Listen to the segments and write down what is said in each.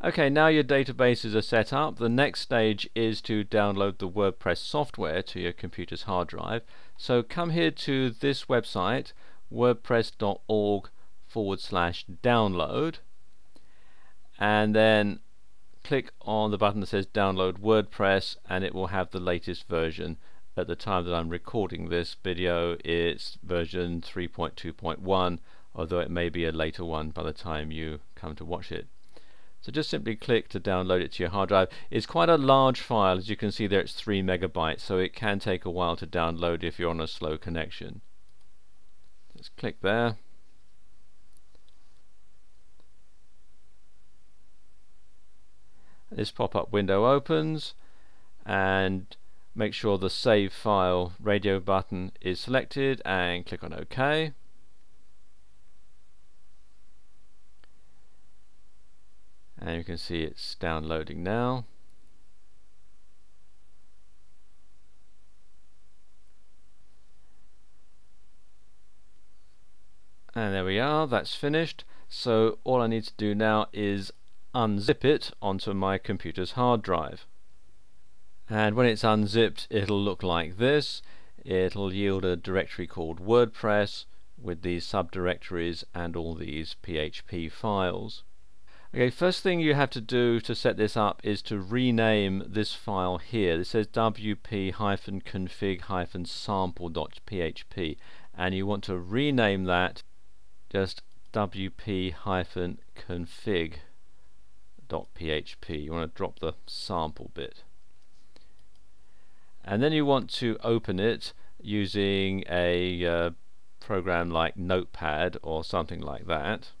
Okay, now your databases are set up. The next stage is to download the WordPress software to your computer's hard drive. So come here to this website, wordpress.org/download, and then click on the button that says download WordPress, and it will have the latest version. At the time that I'm recording this video, it's version 3.2.1, although it may be a later one by the time you come to watch it. So just simply click to download it to your hard drive. It's quite a large file. As you can see there, it's 3 megabytes, so it can take a while to download if you're on a slow connection. Just click there. This pop-up window opens, and make sure the Save File radio button is selected and click on OK. And you can see it's downloading now. And there we are, that's finished. So all I need to do now is unzip it onto my computer's hard drive. And when it's unzipped, it'll look like this. It'll yield a directory called WordPress with these subdirectories and all these PHP files. Okay, first thing you have to do to set this up is to rename this file here. This says wp-config-sample.php, and you want to rename that just wp-config.php. You want to drop the sample bit. And then you want to open it using a program like Notepad or something like that.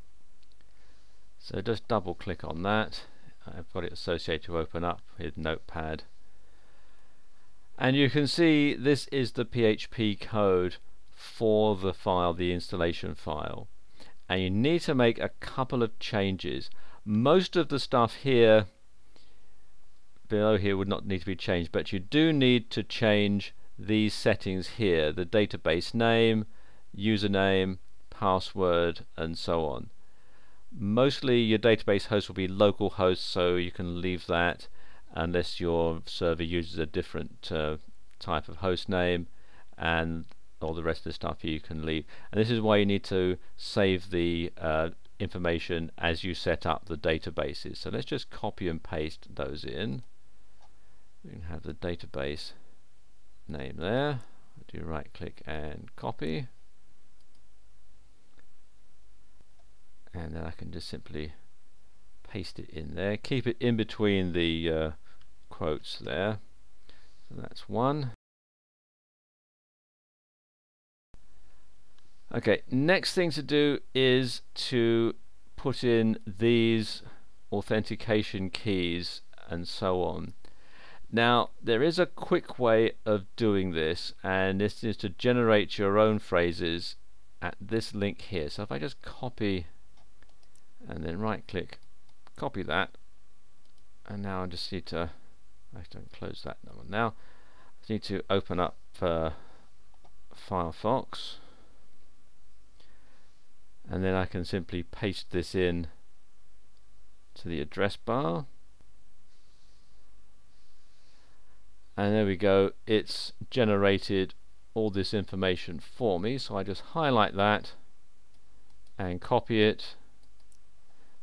So just double click on that. I've got it associated to open up with Notepad. And you can see this is the PHP code for the file, the installation file. And you need to make a couple of changes. Most of the stuff here below here would not need to be changed, but you do need to change these settings here, the database name, username, password, and so on. Mostly your database host will be localhost, so you can leave that unless your server uses a different type of host name, and all the rest of the stuff you can leave. And this is why you need to save the information as you set up the databases. So let's just copy and paste those in. We can have the database name there. Do right click and copy. And then I can just simply paste it in there. Keep it in between the quotes there. So that's one. Okay, next thing to do is to put in these authentication keys and so on. Now there is a quick way of doing this, and this is to generate your own phrases at this link here. So if I just copy and then right click, copy that, and now I just need to, I don't close that one now, I need to open up Firefox, and then I can simply paste this in to the address bar, and there we go, it's generated all this information for me. So I just highlight that and copy it,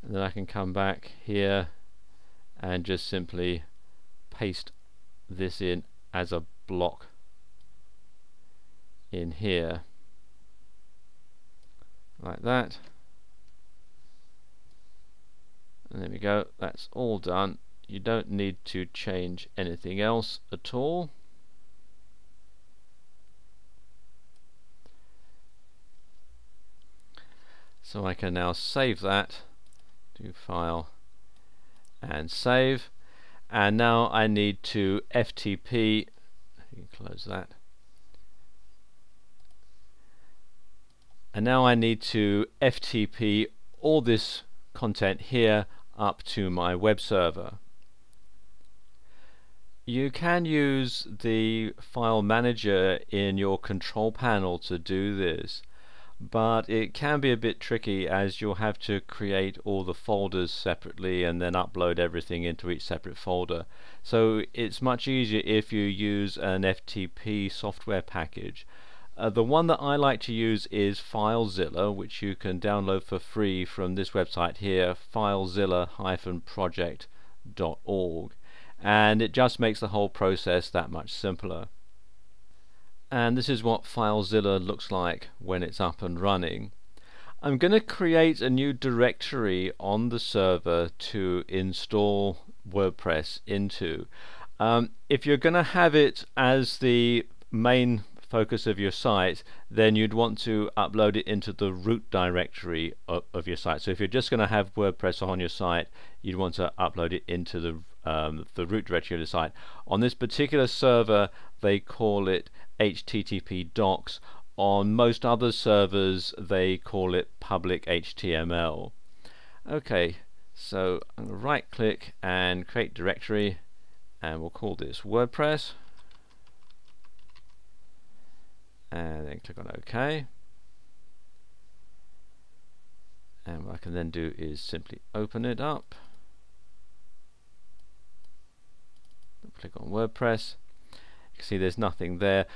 and then I can come back here and just simply paste this in as a block in here like that, and there we go, that's all done. You don't need to change anything else at all. So I can now save that, do file and save, and now I need to FTP, you can close that, and now I need to FTP all this content here up to my web server. You can use the file manager in your control panel to do this, but it can be a bit tricky as you'll have to create all the folders separately and then upload everything into each separate folder. So it's much easier if you use an FTP software package. The one that I like to use is FileZilla, which you can download for free from this website here, filezilla-project.org, and it just makes the whole process that much simpler. And this is what FileZilla looks like when it's up and running. I'm going to create a new directory on the server to install WordPress into. If you're going to have it as the main focus of your site, then you'd want to upload it into the root directory of your site. So if you're just going to have WordPress on your site, you'd want to upload it into the root directory of the site. On this particular server, they call it HTTP docs. On most other servers, they call it public HTML. Okay, so I'm going to right click and create directory, and we'll call this WordPress, and then click on OK. And what I can then do is simply open it up, click on WordPress. You can see there's nothing there.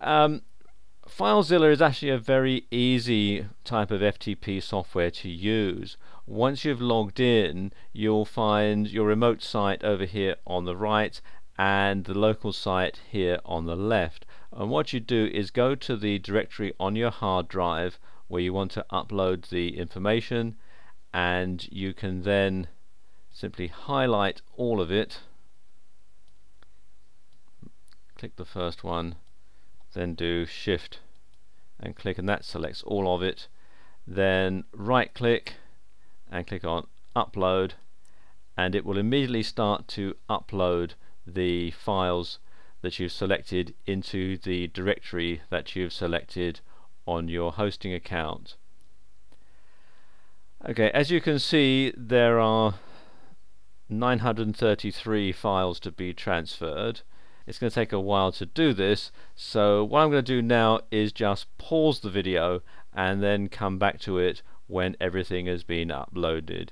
FileZilla is actually a very easy type of FTP software to use. Once you've logged in, you'll find your remote site over here on the right and the local site here on the left. And what you do is go to the directory on your hard drive where you want to upload the information, and you can then simply highlight all of it, click the first one, then do shift and click, and that selects all of it. Then right click and click on upload, and it will immediately start to upload the files that you've selected into the directory that you've selected on your hosting account. Okay, as you can see, there are 933 files to be transferred. It's going to take a while to do this, so what I'm going to do now is just pause the video and then come back to it when everything has been uploaded.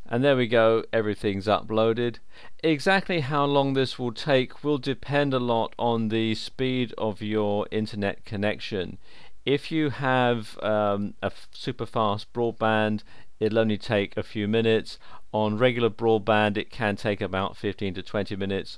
And there we go, everything's uploaded. Exactly how long this will take will depend a lot on the speed of your internet connection. If you have a super fast broadband, it'll only take a few minutes. On regular broadband, it can take about 15 to 20 minutes.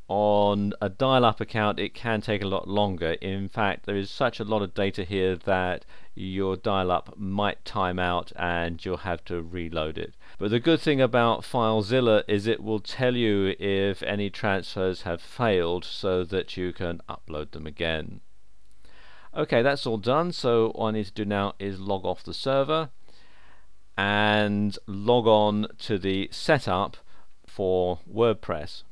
On a dial-up account, it can take a lot longer. In fact, there is such a lot of data here that your dial-up might time out and you'll have to reload it. But the good thing about FileZilla is it will tell you if any transfers have failed so that you can upload them again. Okay, that's all done, so all I need to do now is log off the server and log on to the setup for WordPress.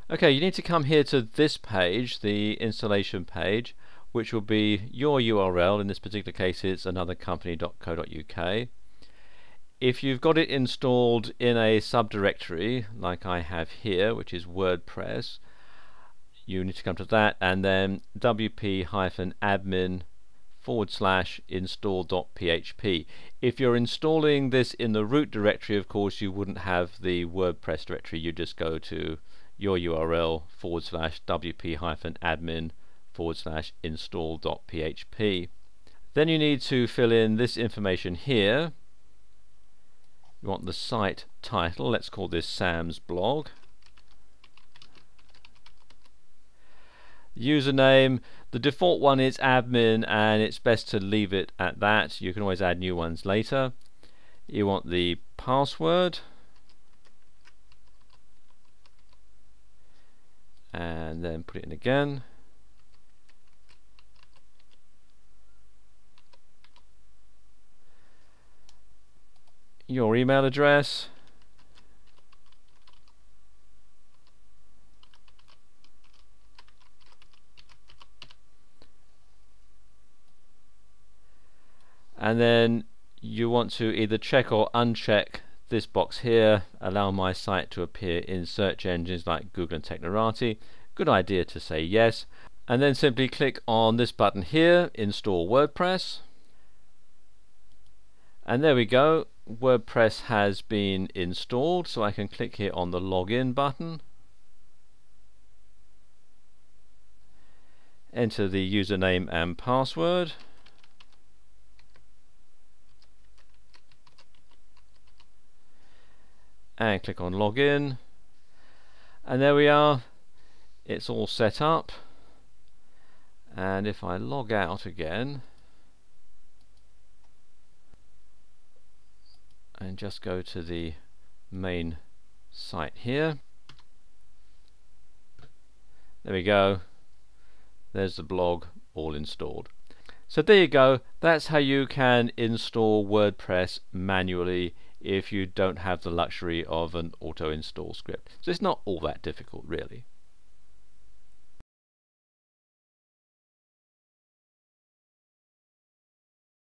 Okay, you need to come here to this page, the installation page, which will be your URL. In this particular case, it's anothercompany.co.uk. If you've got it installed in a subdirectory like I have here, which is WordPress, you need to come to that and then wp-admin/install.php. If you're installing this in the root directory, of course, you wouldn't have the WordPress directory. You just go to your URL /wp-admin/install.php. Then you need to fill in this information here. You want the site title. Let's call this Sam's blog. Username, the default one is admin, and it's best to leave it at that. You can always add new ones later. You want the password, and then put it in again. Your email address, and then you want to either check or uncheck this box here, allow my site to appear in search engines like Google and Technorati. Good idea to say yes. and then simply click on this button here, Install WordPress, and there we go. WordPress has been installed, so I can click here on the login button, enter the username and password, and click on login, and there we are, it's all set up. And if I log out again and just go to the main site here, there we go, there's the blog all installed. So there you go, that's how you can install WordPress manually if you don't have the luxury of an auto install script. So it's not all that difficult really.